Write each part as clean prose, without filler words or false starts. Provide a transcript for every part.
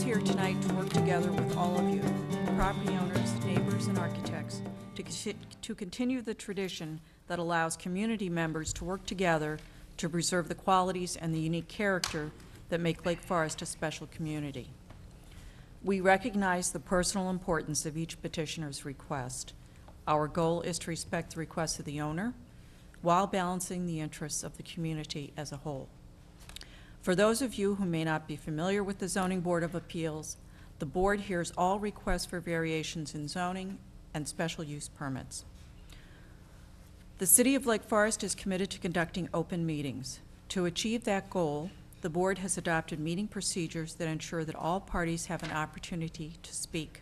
is here tonight to work together with all of you, property owners, neighbors, and architects, to continue the tradition that allows community members to work together to preserve the qualities and the unique character that make Lake Forest a special community. We recognize the personal importance of each petitioner's request. Our goal is to respect the requests of the owner while balancing the interests of the community as a whole. For those of you who may not be familiar with the Zoning Board of Appeals, the board hears all requests for variations in zoning and special use permits. The City of Lake Forest is committed to conducting open meetings. To achieve that goal, the board has adopted meeting procedures that ensure that all parties have an opportunity to speak.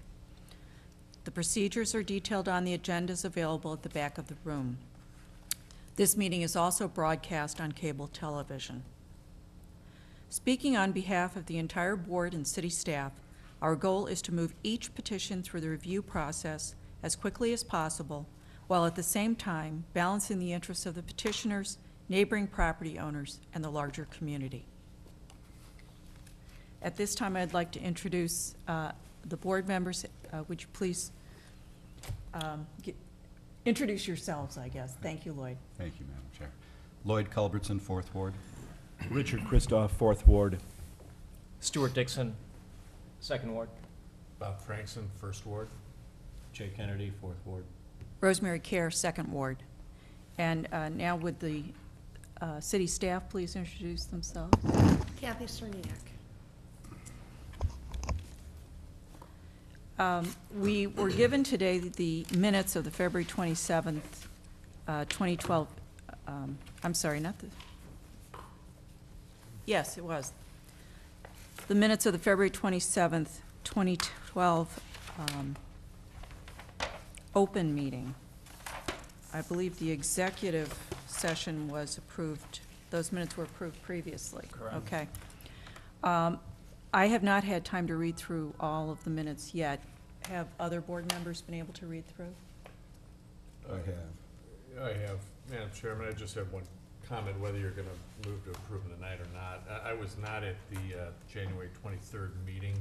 The procedures are detailed on the agendas available at the back of the room. This meeting is also broadcast on cable television. Speaking on behalf of the entire board and city staff, our goal is to move each petition through the review process as quickly as possible, while at the same time balancing the interests of the petitioners, neighboring property owners, and the larger community. At this time, I'd like to introduce the board members. Would you please introduce yourselves, I guess. Thank you, Lloyd. Thank you, Madam Chair. Lloyd Culbertson, 4th Ward. Richard Christoff, 4th Ward. Stewart Dixon, 2nd Ward. Bob Franksen, 1st Ward. Jay Kennedy, 4th Ward. Rosemary Kehr, 2nd Ward. And now would the city staff please introduce themselves? Kathy Cerniak. We were given today the minutes of the February 27th, 2012, I'm sorry, not the, yes, it was. The minutes of the February 27th, 2012 open meeting. I believe the executive session was approved. Those minutes were approved previously. Correct. Okay. I have not had time to read through all of the minutes yet. Have other board members been able to read through? I have. Madam Chairman, I just have one comment, whether you're going to move to approve it tonight or not. I was not at the January 23rd meeting,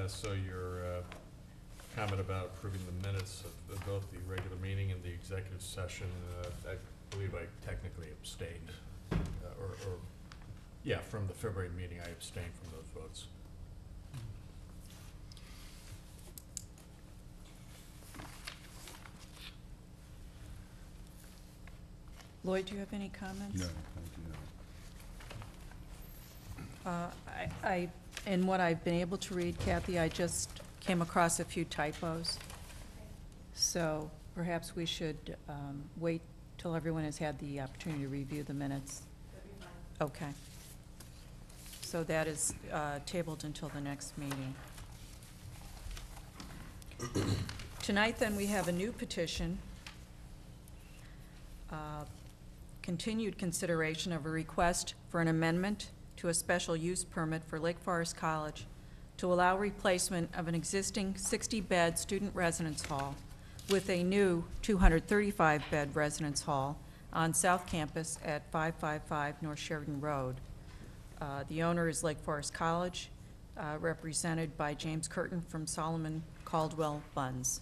so your comment about approving the minutes of both the regular meeting and the executive session, I believe I technically abstained, yeah, from the February meeting, I abstained from those votes. Lloyd, do you have any comments? No, I do not. In what I've been able to read, Kathy, I just came across a few typos. So perhaps we should wait till everyone has had the opportunity to review the minutes. Okay. So that is tabled until the next meeting. Tonight, then, we have a new petition, continued consideration of a request for an amendment to a special use permit for Lake Forest College to allow replacement of an existing 60-bed student residence hall with a new 235-bed residence hall on South Campus at 555 North Sheridan Road. The owner is Lake Forest College, represented by James Curtin from Solomon Caldwell Buenz.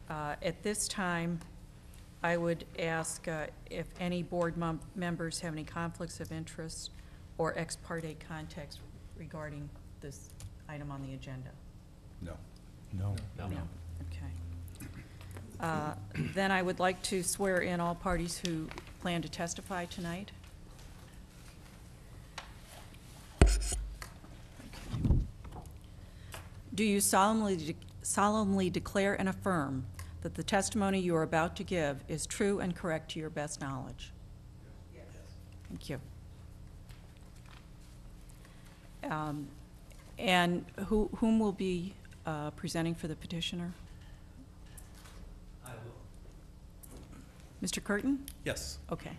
At this time, I would ask if any board members have any conflicts of interest or ex parte contacts regarding this item on the agenda. No. No. No. Okay. Then I would like to swear in all parties who plan to testify tonight. Okay. Do you solemnly declare and affirm that the testimony you are about to give is true and correct to your best knowledge? Yes. Thank you. And whom will be presenting for the petitioner? I will. Mr. Curtin? Yes. Okay.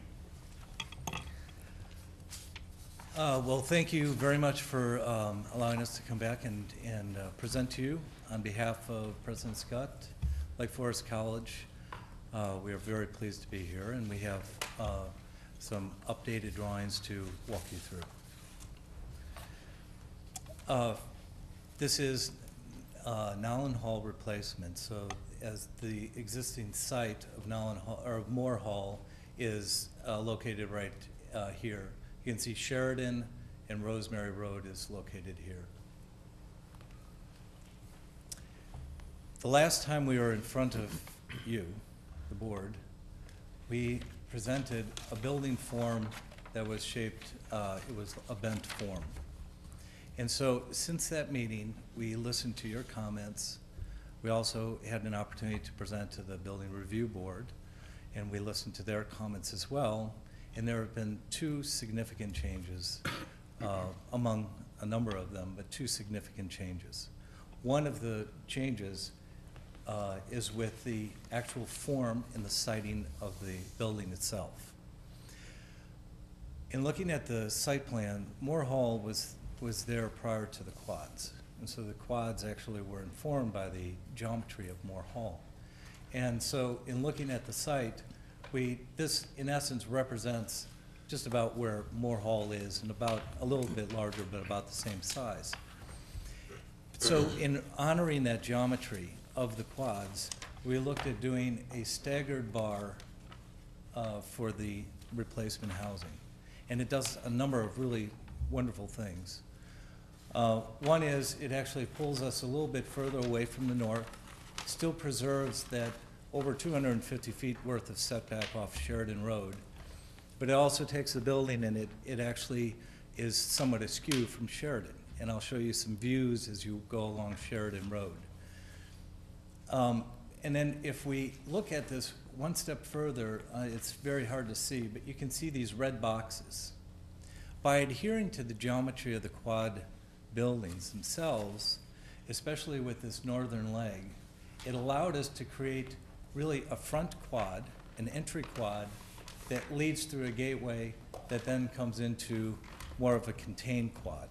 Well, thank you very much for allowing us to come back and present to you on behalf of President Scott, Lake Forest College. We are very pleased to be here, and we have some updated drawings to walk you through. This is Nowlan Hall replacement. So as the existing site of Nowlan Hall, or Moore Hall, is located right here. You can see Sheridan and Rosemary Road is located here. The last time we were in front of you, the board, we presented a building form that was shaped, it was a bent form. And so since that meeting, we listened to your comments. We also had an opportunity to present to the Building Review Board, and we listened to their comments as well. And there have been two significant changes, among a number of them, but two significant changes. One of the changes is with the actual form and the siting of the building itself. In looking at the site plan, Moore Hall was there prior to the quads. And so the quads actually were informed by the geometry of Moore Hall. And so in looking at the site, this in essence represents just about where Moore Hall is, and about a little bit larger, but about the same size. So in honoring that geometry of the quads, we looked at doing a staggered bar for the replacement housing. And it does a number of really wonderful things. One is it actually pulls us a little bit further away from the north, still preserves that over 250 feet worth of setback off Sheridan Road, but it also takes the building and it actually is somewhat askew from Sheridan. And I'll show you some views as you go along Sheridan Road. And then if we look at this one step further, it's very hard to see, but you can see these red boxes. By adhering to the geometry of the quad buildings themselves, especially with this northern leg, it allowed us to create really a front quad, an entry quad that leads through a gateway that then comes into more of a contained quad.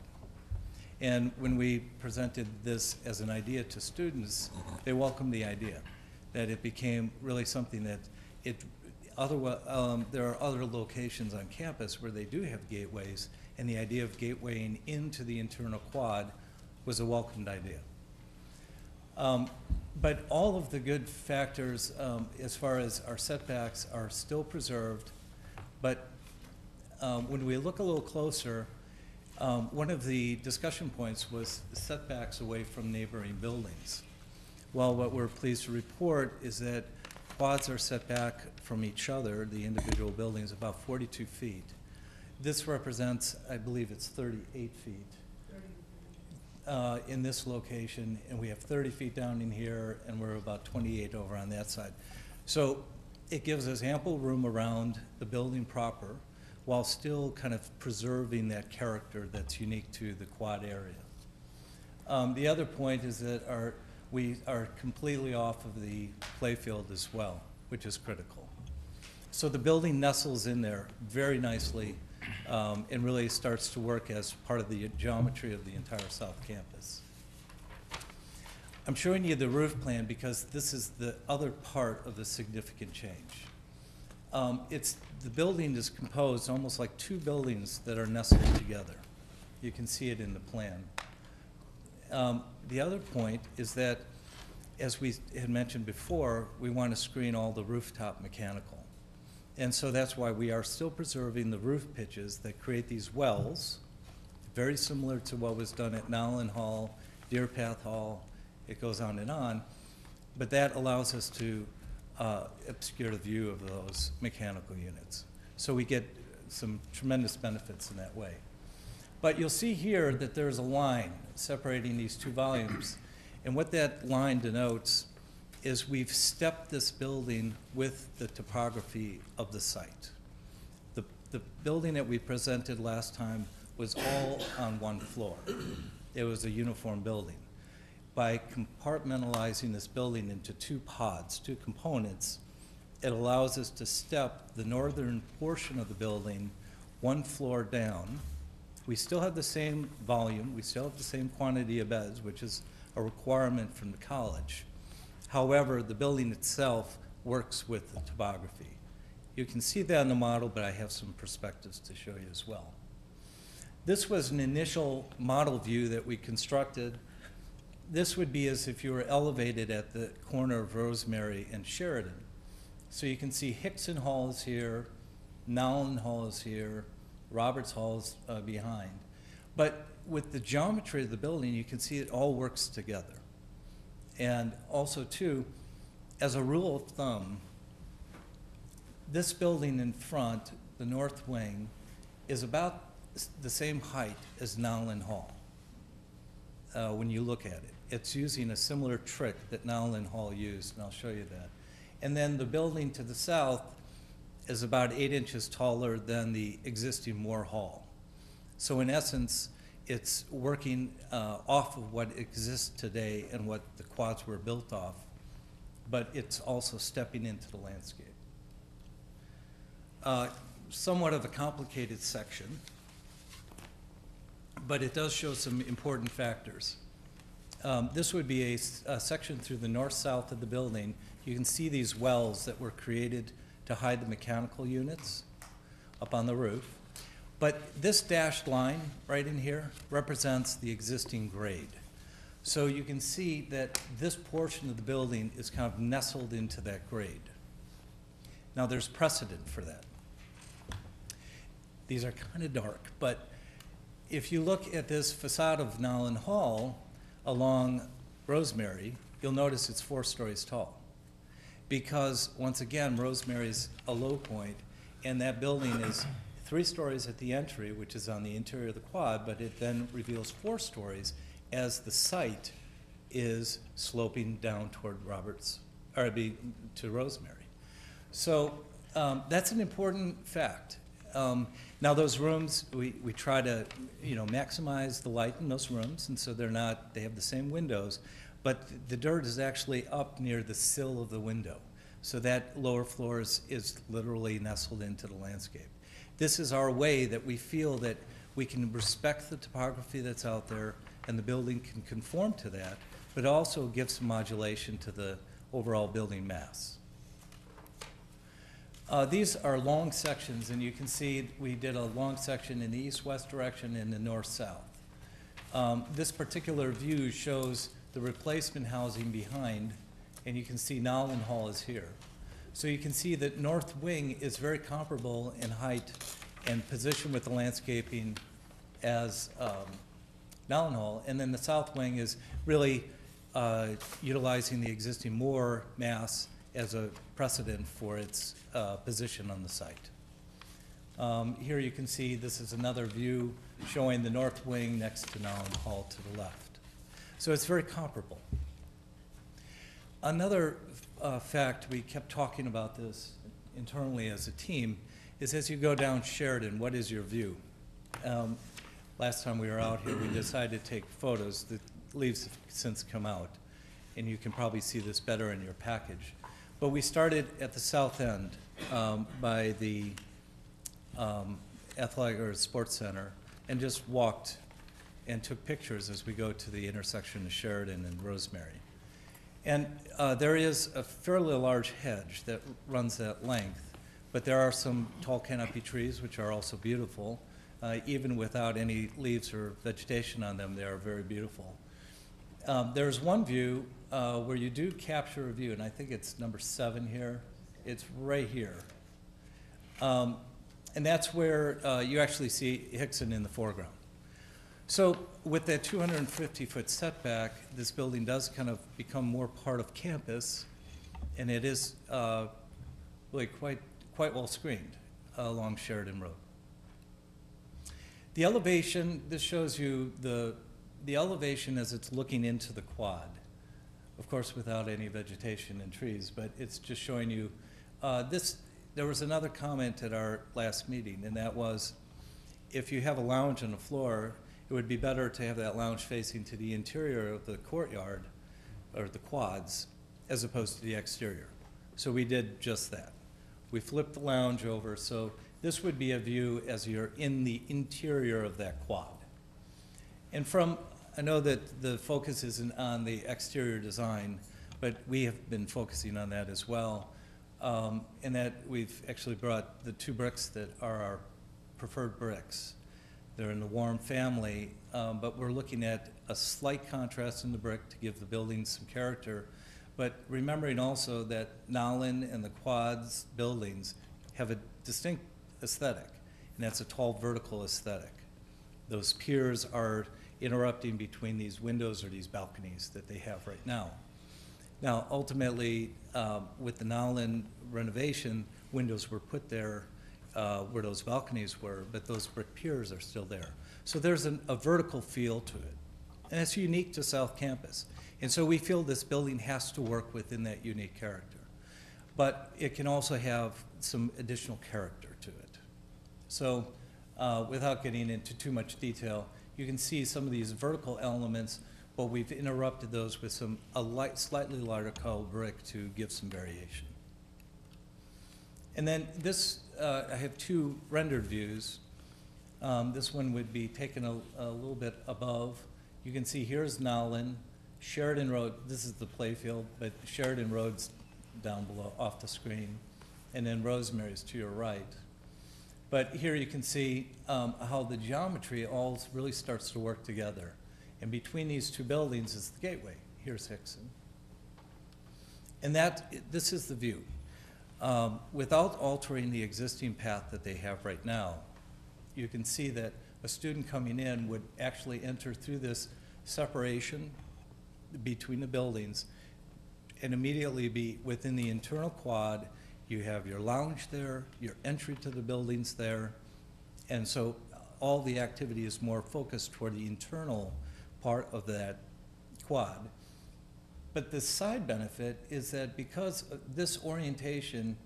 And when we presented this as an idea to students, they welcomed the idea that it became really something that there are other locations on campus where they do have gateways, and the idea of gatewaying into the internal quad was a welcomed idea. But all of the good factors as far as our setbacks are still preserved, but when we look a little closer, one of the discussion points was setbacks away from neighboring buildings. Well, what we're pleased to report is that quads are set back from each other, the individual buildings, about 42 feet. This represents, I believe it's 38 feet in this location, and we have 30 feet down in here, and we're about 28 over on that side. So it gives us ample room around the building proper, while still kind of preserving that character that's unique to the quad area. The other point is that we are completely off of the playfield as well, which is critical. So the building nestles in there very nicely and really starts to work as part of the geometry of the entire South Campus. I'm showing you the roof plan because this is the other part of the significant change. The building is composed almost like two buildings that are nestled together. You can see it in the plan. The other point is that, as we had mentioned before, we want to screen all the rooftop mechanical. And so that's why we are still preserving the roof pitches that create these wells, very similar to what was done at Nowlan Hall, Deerpath Hall, it goes on, but that allows us to obscure the view of those mechanical units. So we get some tremendous benefits in that way. But you'll see here that there's a line separating these two volumes. And what that line denotes is we've stepped this building with the topography of the site. The building that we presented last time was all on one floor. It was a uniform building. By compartmentalizing this building into two pods, two components, it allows us to step the northern portion of the building one floor down. We still have the same volume, we still have the same quantity of beds, which is a requirement from the college. However, the building itself works with the topography. You can see that in the model, but I have some perspectives to show you as well. This was an initial model view that we constructed This would be as if you were elevated at the corner of Rosemary and Sheridan. So you can see Hickson Hall is here, Nowlin Hall is here, Roberts Hall is behind. But with the geometry of the building, you can see it all works together. And also, too, as a rule of thumb, this building in front, the north wing, is about the same height as Nowlin Hall when you look at it. It's using a similar trick that Nowlin Hall used, and I'll show you that. And then the building to the south is about 8 inches taller than the existing Moore Hall. So in essence, it's working off of what exists today and what the quads were built off, but it's also stepping into the landscape. Somewhat of a complicated section, but it does show some important factors. This would be a section through the north-south of the building. You can see these wells that were created to hide the mechanical units up on the roof. But this dashed line right in here represents the existing grade. So you can see that this portion of the building is kind of nestled into that grade. Now there's precedent for that. These are kind of dark, but if you look at this facade of Nowlin Hall along Rosemary, you'll notice it's 4 stories tall. Because, once again, Rosemary's a low point, and that building is 3 stories at the entry, which is on the interior of the quad, but it then reveals 4 stories as the site is sloping down toward to Rosemary. So that's an important fact. Now those rooms, we try to maximize the light in those rooms, and so they have the same windows, but the dirt is actually up near the sill of the window. So that lower floor is literally nestled into the landscape. This is our way that we feel that we can respect the topography that's out there and the building can conform to that, but also give some modulation to the overall building mass. These are long sections, and you can see we did a long section in the east-west direction and the north-south. This particular view shows the replacement housing behind, and you can see Nowlin Hall is here. So you can see that north wing is very comparable in height and position with the landscaping as Nowlin Hall, and then the south wing is really utilizing the existing Moore mass as a precedent for its position on the site. Here you can see this is another view showing the north wing next to Nowlin Hall to the left. So it's very comparable. Another fact, we kept talking about this internally as a team, is as you go down Sheridan, what is your view? Last time we were out here, we decided to take photos. The leaves have since come out, and you can probably see this better in your package. But we started at the south end by the athletic or sports center and just walked and took pictures as we go to the intersection of Sheridan and Rosemary. And there is a fairly large hedge that runs that length, but there are some tall canopy trees which are also beautiful. Even without any leaves or vegetation on them, they are very beautiful. There's one view where you do capture a view, and I think it's number 7 here. It's right here. And that's where you actually see Hickson in the foreground. So with that 250-foot setback, this building does kind of become more part of campus, and it is really quite well screened along Sheridan Road. The elevation, this shows you the elevation as it's looking into the quad. Of course, without any vegetation and trees, but it's just showing you there was another comment at our last meeting, and that was if you have a lounge on the floor, it would be better to have that lounge facing to the interior of the courtyard or the quads as opposed to the exterior. So we did just that. We flipped the lounge over, so this would be a view as you're in the interior of that quad. And I know that the focus isn't on the exterior design, but we have been focusing on that as well. In that we've actually brought the 2 bricks that are our preferred bricks They're in the warm family, but we're looking at a slight contrast in the brick to give the building some character. But remembering also that Nowlin and the quads buildings have a distinct aesthetic, and that's a tall vertical aesthetic. Those piers are interrupting between these windows or these balconies that they have right now. Now, ultimately, with the Nowlin renovation, windows were put there where those balconies were, but those brick piers are still there. So there's a vertical feel to it, and it's unique to South Campus. And so we feel this building has to work within that unique character. But it can also have some additional character to it. So without getting into too much detail, you can see some of these vertical elements, but we've interrupted those with slightly lighter colored brick to give some variation. And then this, I have two rendered views. This one would be taken a little bit above. You can see here's Nowlin, Sheridan Road, this is the playfield, but Sheridan Road's down below off the screen, and then Rosemary's to your right. But here you can see how the geometry all really starts to work together. And between these two buildings is the gateway. Here's Hickson. And this is the view. Without altering the existing path that they have right now, you can see that a student coming in would actually enter through this separation between the buildings and immediately be within the internal quad. You have your lounge there, your entry to the buildings there, and so all the activity is more focused toward the internal part of that quad. But the side benefit is that because this orientation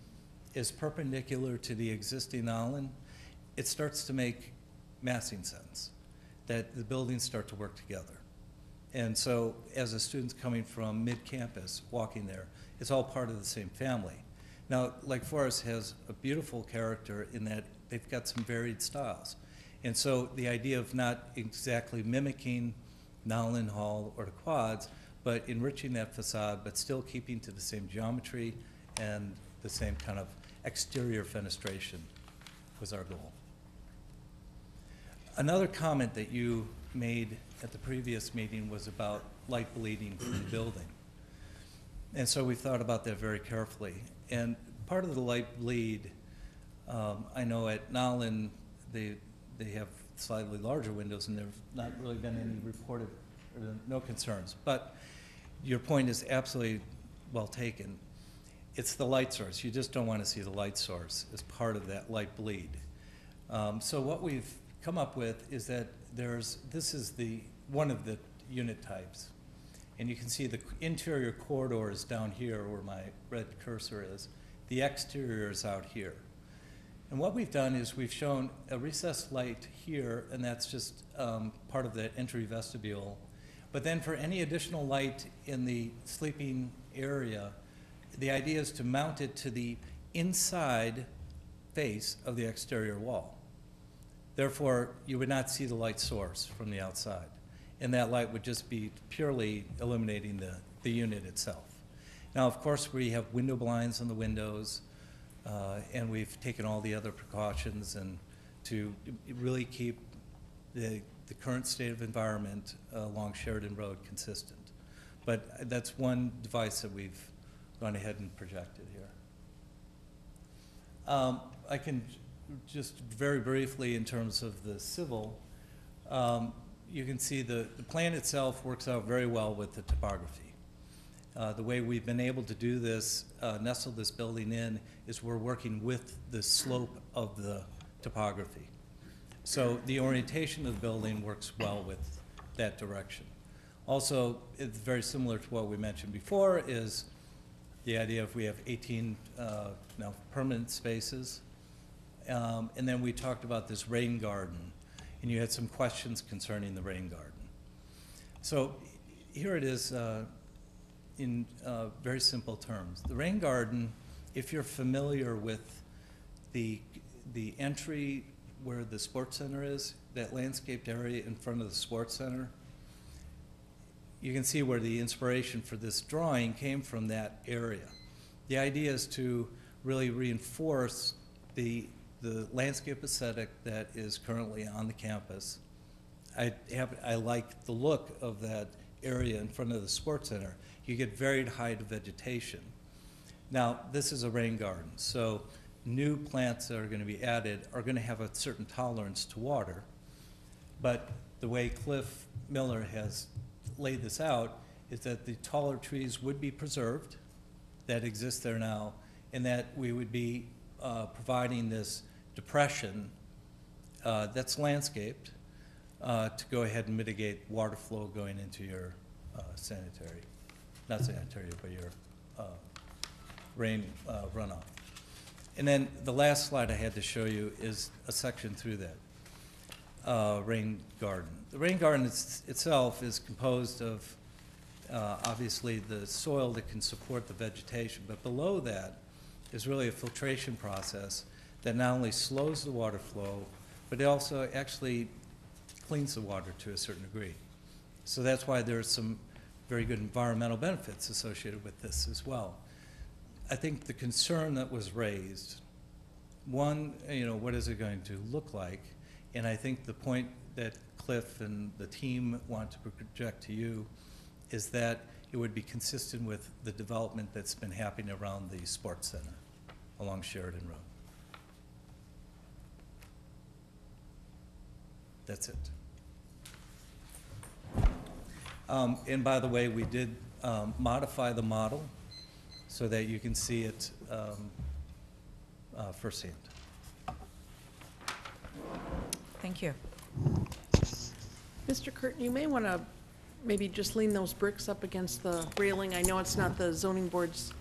is perpendicular to the existing island, it starts to make massing sense, that the buildings start to work together. And so as a student's coming from mid-campus, walking there, it's all part of the same family. Now, Lake Forest has a beautiful character in that they've got some varied styles. And so the idea of not exactly mimicking Nowlin Hall or the quads, but enriching that facade, but still keeping to the same geometry and the same kind of exterior fenestration was our goal. Another comment that you made at the previous meeting was about light bleeding from the building. And so we thought about that very carefully. And part of the light bleed, I know at Nowlin, they have slightly larger windows and there's not really been any reported, no concerns. But your point is absolutely well taken. It's the light source. You just don't want to see the light source as part of that light bleed. So what we've come up with is that this is one of the unit types. And you can see the interior corridor is down here where my red cursor is. The exterior is out here. And what we've done is we've shown a recessed light here, and that's just part of the entry vestibule. But then for any additional light in the sleeping area, the idea is to mount it to the inside face of the exterior wall. Therefore, you would not see the light source from the outside. And that light would just be purely illuminating the unit itself. Now, of course, we have window blinds on the windows, and we've taken all the other precautions and to really keep the current state of environment along Sheridan Road consistent. But that's one device that we've gone ahead and projected here. I can just very briefly, in terms of the civil, you can see the plan itself works out very well with the topography. The way we've been able to do this, nestle this building in, is we're working with the slope of the topography. So the orientation of the building works well with that direction. Also, it's very similar to what we mentioned before, is the idea of we have 18 now permanent spaces. And then we talked about this rain garden, and you had some questions concerning the rain garden. So here it is in very simple terms. The rain garden, if you're familiar with the entry where the sports center is, that landscaped area in front of the sports center, you can see where the inspiration for this drawing came from that area. The idea is to really reinforce the the landscape aesthetic that is currently on the campus. I like the look of that area in front of the sports center. You get varied height of vegetation. Now, this is a rain garden, so new plants that are going to be added are going to have a certain tolerance to water. But the way Cliff Miller has laid this out is that the taller trees would be preserved that exist there now, and that we would be providing this depression that's landscaped to go ahead and mitigate water flow going into your sanitary, not sanitary, but your rain runoff. And then the last slide I had to show you is a section through that rain garden. The rain garden itself is composed of obviously the soil that can support the vegetation, but below that is really a filtration process that not only slows the water flow, but it also actually cleans the water to a certain degree. So that's why there's some very good environmental benefits associated with this as well. I think the concern that was raised, one, what is it going to look like? And I think the point that Cliff and the team want to project to you is that it would be consistent with the development that's been happening around the sports center along Sheridan Road. That's it. And by the way, we did modify the model so that you can see it firsthand. Thank you. Mr. Curtin, you may want to maybe just lean those bricks up against the railing. I know it's not the zoning board's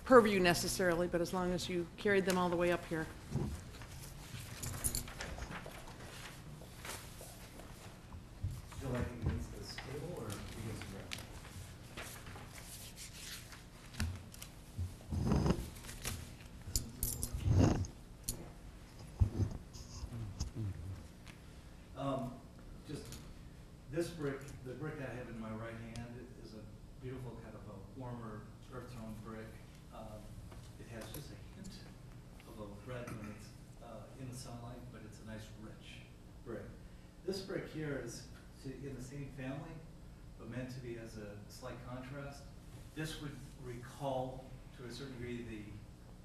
purview necessarily, but as long as you carried them all the way up here. Do you like it against this table or against the ground? Just this brick, the brick I have in my right hand is a beautiful kind of a warmer earth tone brick. It has just a hint of a red when it's in the sunlight, but it's a nice rich brick. This brick here is in the same family, but meant to be as a slight contrast. This would recall to a certain degree the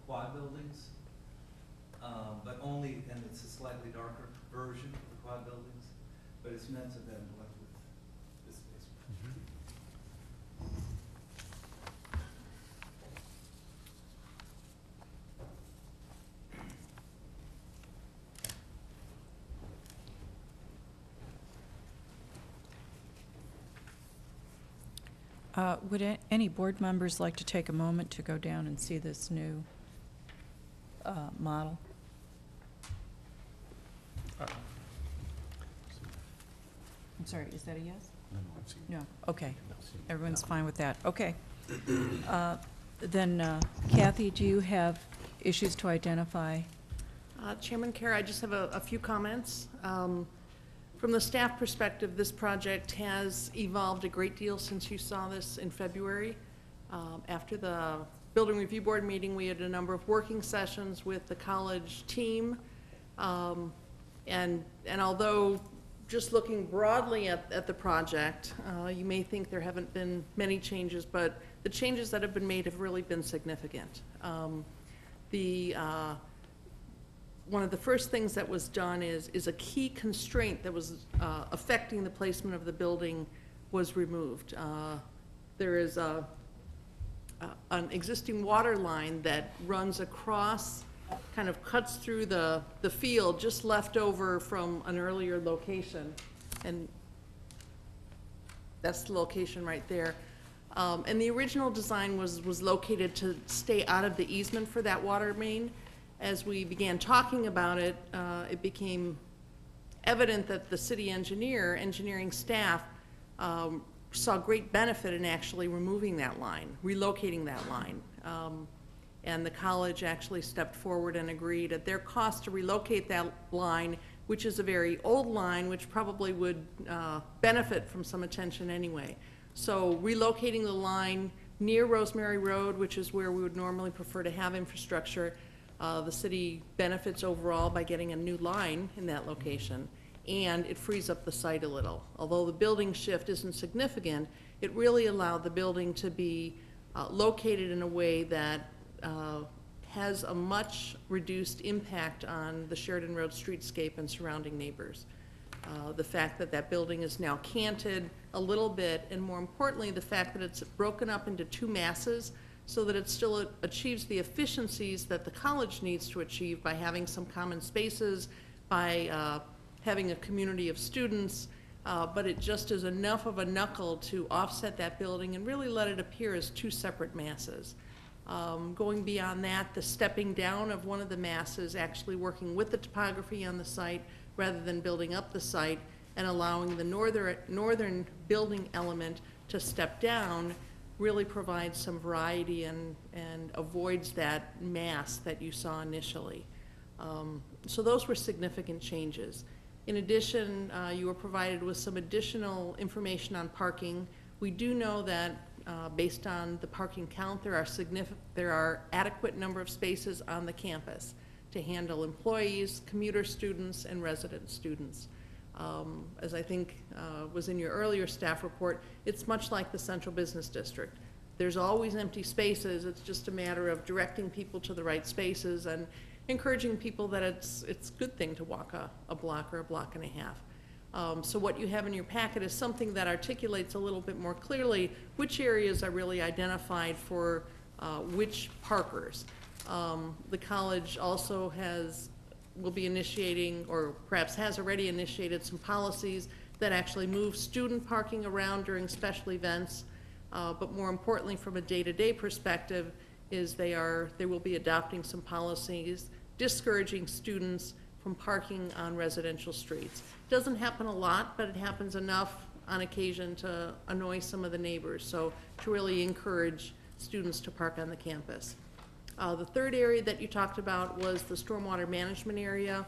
quad buildings, but only, and it's a slightly darker version of the quad buildings, but it's meant to then blend with this space. Would any board members like to take a moment to go down and see this new model? I'm sorry, is that a yes? No, okay. Everyone's fine with that. Okay. Then Kathy, do you have issues to identify? Chairman Kehr, I just have a few comments. From the staff perspective, this project has evolved a great deal since you saw this in February. After the Building Review Board meeting, we had a number of working sessions with the college team. And although just looking broadly at the project, you may think there haven't been many changes, but the changes that have been made have really been significant. One of the first things that was done is a key constraint that was affecting the placement of the building was removed. There is an existing water line that runs across, kind of cuts through the field, just left over from an earlier location. And that's the location right there. And the original design was located to stay out of the easement for that water main. As we began talking about it, it became evident that the city engineering staff saw great benefit in actually removing that line, relocating that line. And the college actually stepped forward and agreed at their cost to relocate that line, which is a very old line, which probably would benefit from some attention anyway. So relocating the line near Rosemary Road, which is where we would normally prefer to have infrastructure, The city benefits overall by getting a new line in that location, and it frees up the site a little. Although the building shift isn't significant, it really allowed the building to be located in a way that has a much reduced impact on the Sheridan Road streetscape and surrounding neighbors. The fact that that building is now canted a little bit, and more importantly, the fact that it's broken up into two masses so that it still achieves the efficiencies that the college needs to achieve by having some common spaces, by having a community of students, but it just is enough of a knuckle to offset that building and really let it appear as two separate masses. Going beyond that, the stepping down of one of the masses, actually working with the topography on the site rather than building up the site, and allowing the northern building element to step down, really provides some variety and avoids that mass that you saw initially. So those were significant changes. In addition, you were provided with some additional information on parking. We do know that based on the parking count, there are adequate number of spaces on the campus to handle employees, commuter students, and resident students. As I think was in your earlier staff report, it's much like the Central Business District. There's always empty spaces. It's just a matter of directing people to the right spaces and encouraging people that it's a good thing to walk a block or a block and a half. So what you have in your packet is something that articulates a little bit more clearly which areas are really identified for which parkers. The college also will be initiating, or perhaps has already initiated, some policies that actually move student parking around during special events. But more importantly, from a day-to-day perspective, is they will be adopting some policies discouraging students from parking on residential streets. Doesn't happen a lot, but it happens enough on occasion to annoy some of the neighbors, so to really encourage students to park on the campus. The third area that you talked about was the stormwater management area.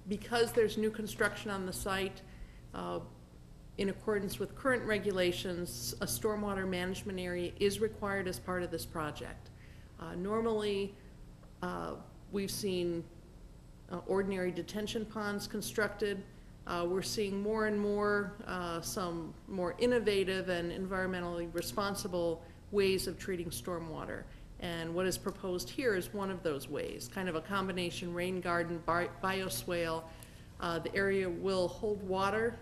Because there's new construction on the site, in accordance with current regulations, a stormwater management area is required as part of this project. Normally, we've seen ordinary detention ponds constructed. We're seeing more and more some more innovative and environmentally responsible ways of treating stormwater. And what is proposed here is one of those ways, kind of a combination rain garden, bioswale. The area will hold water.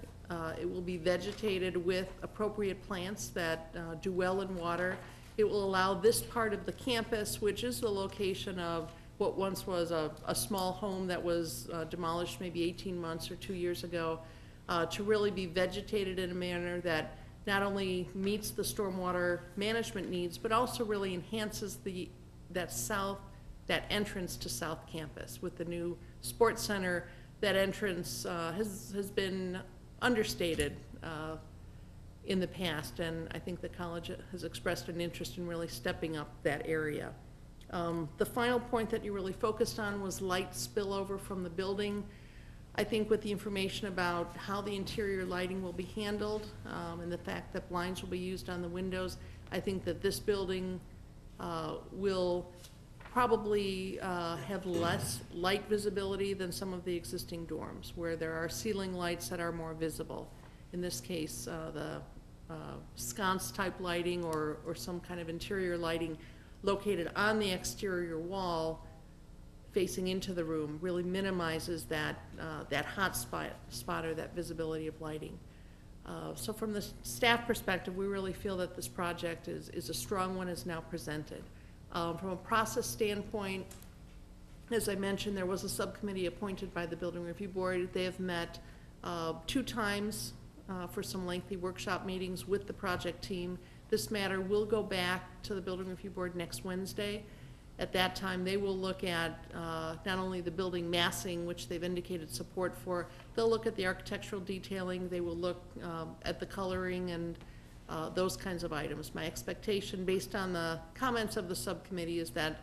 It will be vegetated with appropriate plants that do well in water. It will allow this part of the campus, which is the location of what once was a small home that was demolished maybe 18 months or 2 years ago, to really be vegetated in a manner that not only meets the stormwater management needs, but also really enhances that entrance to South Campus. With the new sports center, that entrance has been understated in the past, and I think the college has expressed an interest in really stepping up that area. The final point that you really focused on was light spillover from the building. I think with the information about how the interior lighting will be handled and the fact that blinds will be used on the windows, I think that this building will probably have less light visibility than some of the existing dorms, where there are ceiling lights that are more visible. In this case, the sconce-type lighting or some kind of interior lighting located on the exterior wall facing into the room really minimizes that hot spot or that visibility of lighting. So from the staff perspective, we really feel that this project is a strong one as now presented. From a process standpoint, as I mentioned, there was a subcommittee appointed by the Building Review Board. They have met 2 times for some lengthy workshop meetings with the project team. This matter will go back to the Building Review Board next Wednesday. At that time, they will look at not only the building massing, which they've indicated support for, they'll look at the architectural detailing, they will look at the coloring and those kinds of items. My expectation, based on the comments of the subcommittee, is that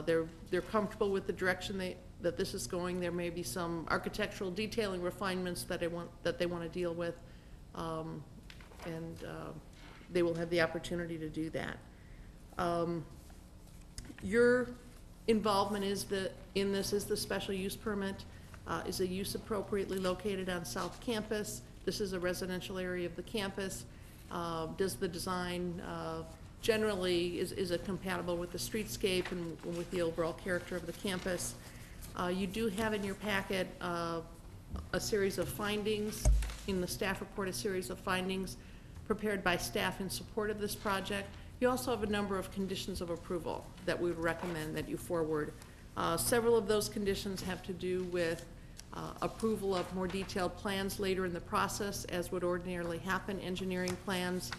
they're comfortable with the direction that this is going. There may be some architectural detailing refinements that they want to deal with, and they will have the opportunity to do that. Your involvement in this is the special use permit. Is a use appropriately located on South Campus? This is a residential area of the campus. Does the design generally, is it compatible with the streetscape and with the overall character of the campus? You do have in your packet a series of findings, in the staff report, a series of findings prepared by staff in support of this project. You also have a number of conditions of approval that we would recommend that you forward. Several of those conditions have to do with approval of more detailed plans later in the process, as would ordinarily happen, engineering plans,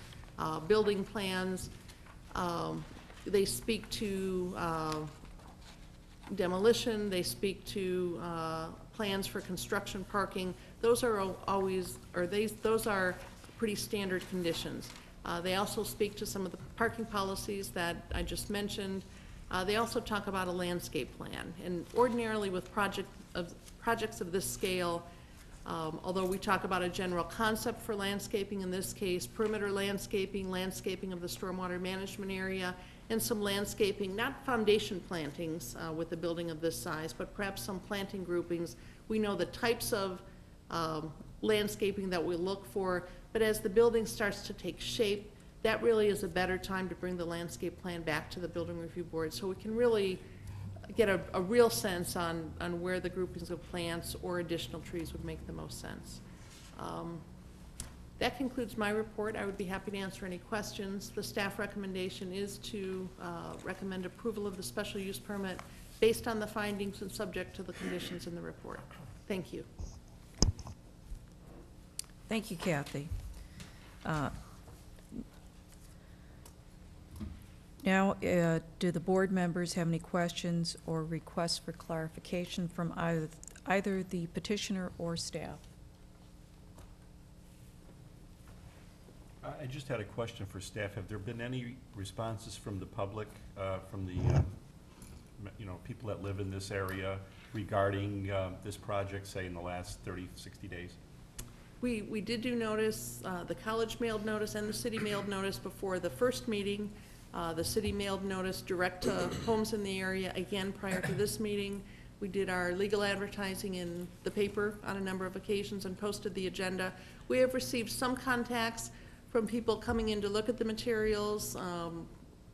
building plans. They speak to demolition, they speak to plans for construction, parking. Those are always, or those are pretty standard conditions. They also speak to some of the parking policies that I just mentioned. They also talk about a landscape plan. And ordinarily with projects of this scale, although we talk about a general concept for landscaping, in this case, perimeter landscaping, landscaping of the stormwater management area, and some landscaping, not foundation plantings with a building of this size, but perhaps some planting groupings. We know the types of landscaping that we look for, but as the building starts to take shape, that really is a better time to bring the landscape plan back to the Building Review Board, so we can really get a real sense on where the groupings of plants or additional trees would make the most sense. That concludes my report. I would be happy to answer any questions. The staff recommendation is to recommend approval of the special use permit based on the findings and subject to the conditions in the report. Thank you. Thank you, Kathy. Now, do the board members have any questions or requests for clarification from either the petitioner or staff? I just had a question for staff. Have there been any responses from the public, from the, people that live in this area regarding this project, say in the last 30, 60 days? We did do notice, the college mailed notice and the city mailed notice before the first meeting. The city mailed notice direct to homes in the area, again, prior to this meeting. We did our legal advertising in the paper on a number of occasions and posted the agenda. We have received some contacts from people coming in to look at the materials, trying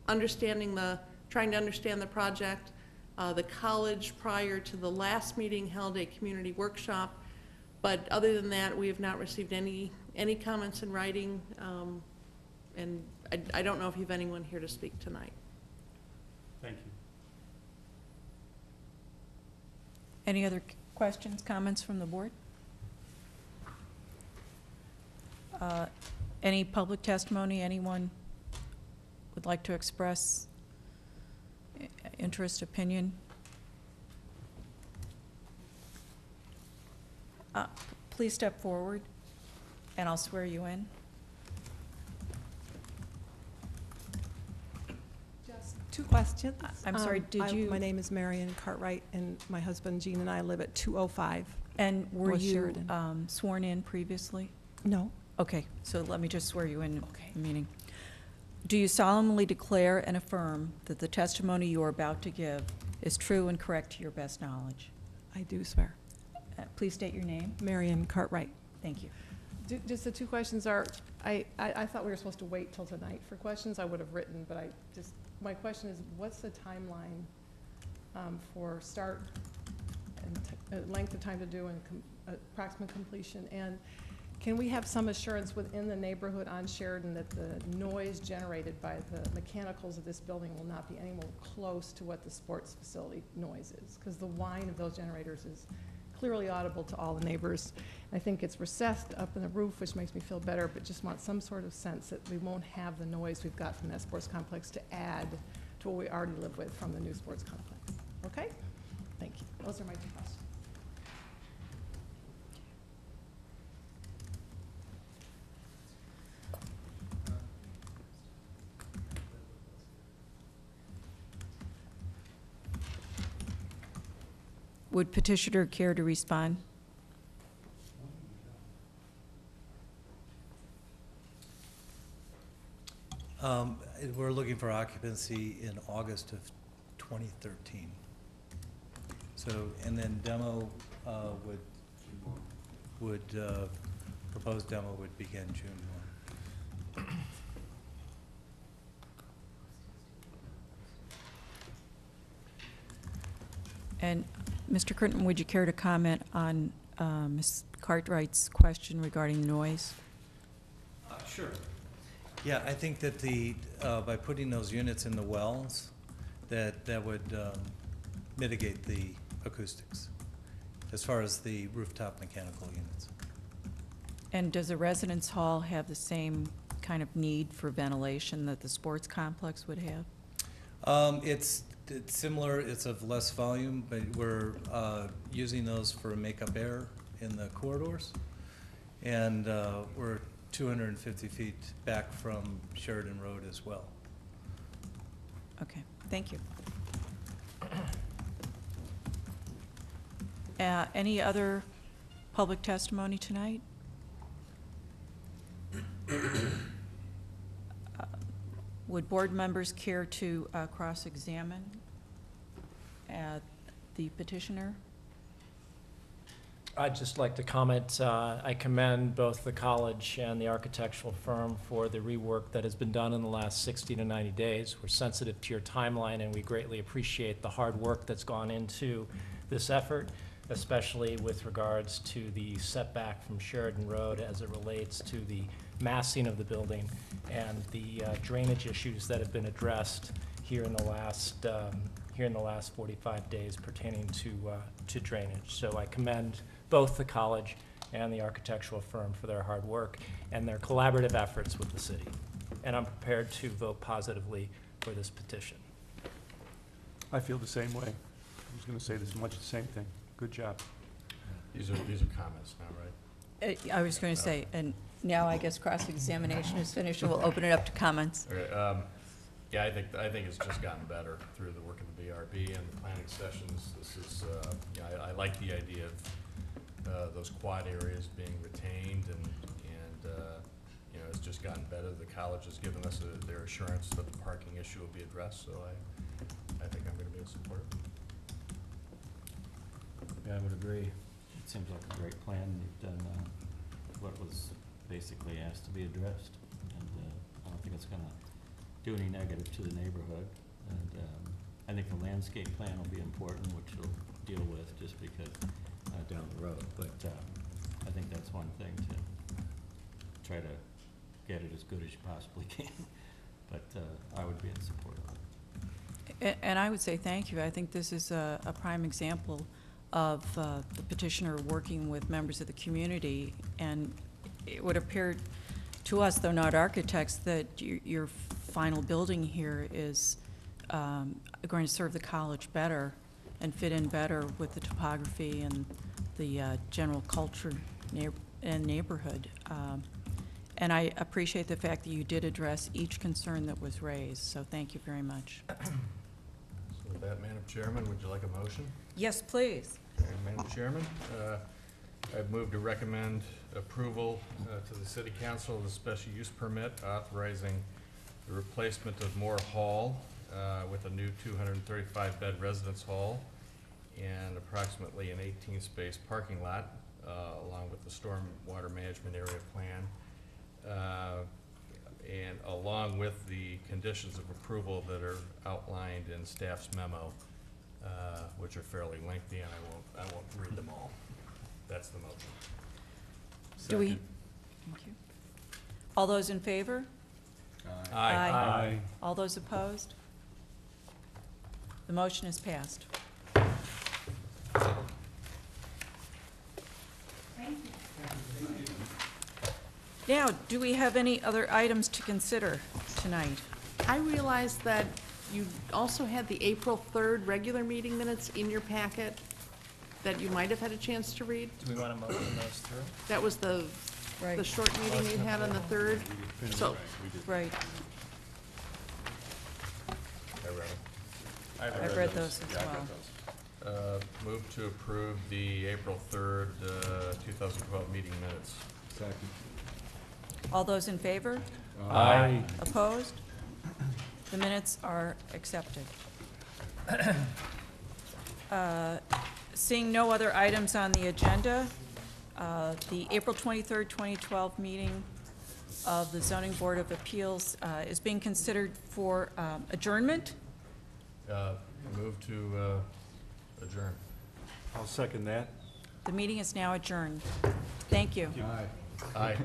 to understand the project. The college, prior to the last meeting, held a community workshop. But other than that, we have not received any comments in writing, and I don't know if you have anyone here to speak tonight. Thank you. Any other questions, comments from the board? Any public testimony? Anyone would like to express interest, opinion? Please step forward, and I'll swear you in. Just two questions. I'm sorry, My name is Marion Cartwright, and my husband Gene and I live at 205. And were North you Sheridan. sworn in previously? No. Okay, so let me just swear you in. Okay. The meeting. Do you solemnly declare and affirm that the testimony you are about to give is true and correct to your best knowledge? I do swear. Please state your name. Marion Cartwright. Thank you. Just the two questions are, I thought we were supposed to wait till tonight for questions. I would have written, but my question is, what's the timeline for start and length of time to do and approximate completion? And can we have some assurance within the neighborhood on Sheridan that the noise generated by the mechanicals of this building will not be any more close to what the sports facility noise is? Because the whine of those generators is clearly audible to all the neighbors. I think it's recessed up in the roof, which makes me feel better, but just want some sort of sense that we won't have the noise we've got from that sports complex to add to what we already live with from the new sports complex. Okay? Thank you. Those are my two questions. Would petitioner care to respond? We're looking for occupancy in August of 2013. So, and then demo proposed demo would begin June 1. And Mr. Curtin, would you care to comment on Ms. Cartwright's question regarding noise? Sure. Yeah, I think that by putting those units in the wells, that would mitigate the acoustics as far as the rooftop mechanical units. And does a residence hall have the same kind of need for ventilation that the sports complex would have? It's similar, it's of less volume, but we're using those for makeup air in the corridors. And we're 250 feet back from Sheridan Road as well. Okay, thank you. Any other public testimony tonight? Would board members care to cross-examine the petitioner? I'd just like to comment, I commend both the college and the architectural firm for the rework that has been done in the last 60 to 90 days. We're sensitive to your timeline, and we greatly appreciate the hard work that's gone into this effort, especially with regards to the setback from Sheridan Road as it relates to the massing of the building and the drainage issues that have been addressed here in the last 45 days pertaining to drainage. So I commend both the college and the architectural firm for their hard work and their collaborative efforts with the city. And I'm prepared to vote positively for this petition. I feel the same way. I was going to say this much the same thing. Good job. These are comments now, right? I was going to say, and now I guess cross-examination is finished, and we'll open it up to comments. Okay, yeah, I think it's just gotten better through the work of the BRB and the planning sessions. This is, yeah, I like the idea of those quad areas being retained, and you know, it's just gotten better. The college has given us their assurance that the parking issue will be addressed, so I think I'm going to be in support. Yeah, I would agree. It seems like a great plan. You've done what was basically asked to be addressed, and I don't think it's going to do any negative to the neighborhood. And I think the landscape plan will be important, which we'll deal with just because down the road. But I think that's one thing to try to get it as good as you possibly can. But I would be in support of it. And I would say thank you. I think this is a prime example of the petitioner working with members of the community, and it would appear to us, though not architects, that your final building here is going to serve the college better and fit in better with the topography and the general culture and neighborhood. And I appreciate the fact that you did address each concern that was raised, so thank you very much. So with that, Madam Chairman, would you like a motion? Yes, please. Okay, Madam Chairman, I've moved to recommend approval to the City Council of the special use permit authorizing the replacement of Moore Hall with a new 235-bed residence hall and approximately an 18-space parking lot, along with the stormwater management area plan, and along with the conditions of approval that are outlined in staff's memo, which are fairly lengthy, and I won't read them all. That's the motion. Do we? Thank you. All those in favor? Aye. Aye. All those opposed? The motion is passed. Now, do we have any other items to consider tonight? I realized that you also had the April 3rd regular meeting minutes in your packet that you might have had a chance to read. Do we want to motion those through? That was the short meeting you had on the 3rd. So, Right, I read them. I've read those as well. Move to approve the April 3rd, 2012 meeting minutes. Second. All those in favor? Aye. Opposed? The minutes are accepted. Seeing no other items on the agenda, the April 23rd, 2012 meeting of the Zoning Board of Appeals is being considered for adjournment. Move to adjourn. I'll second that. The meeting is now adjourned. Thank you. Aye.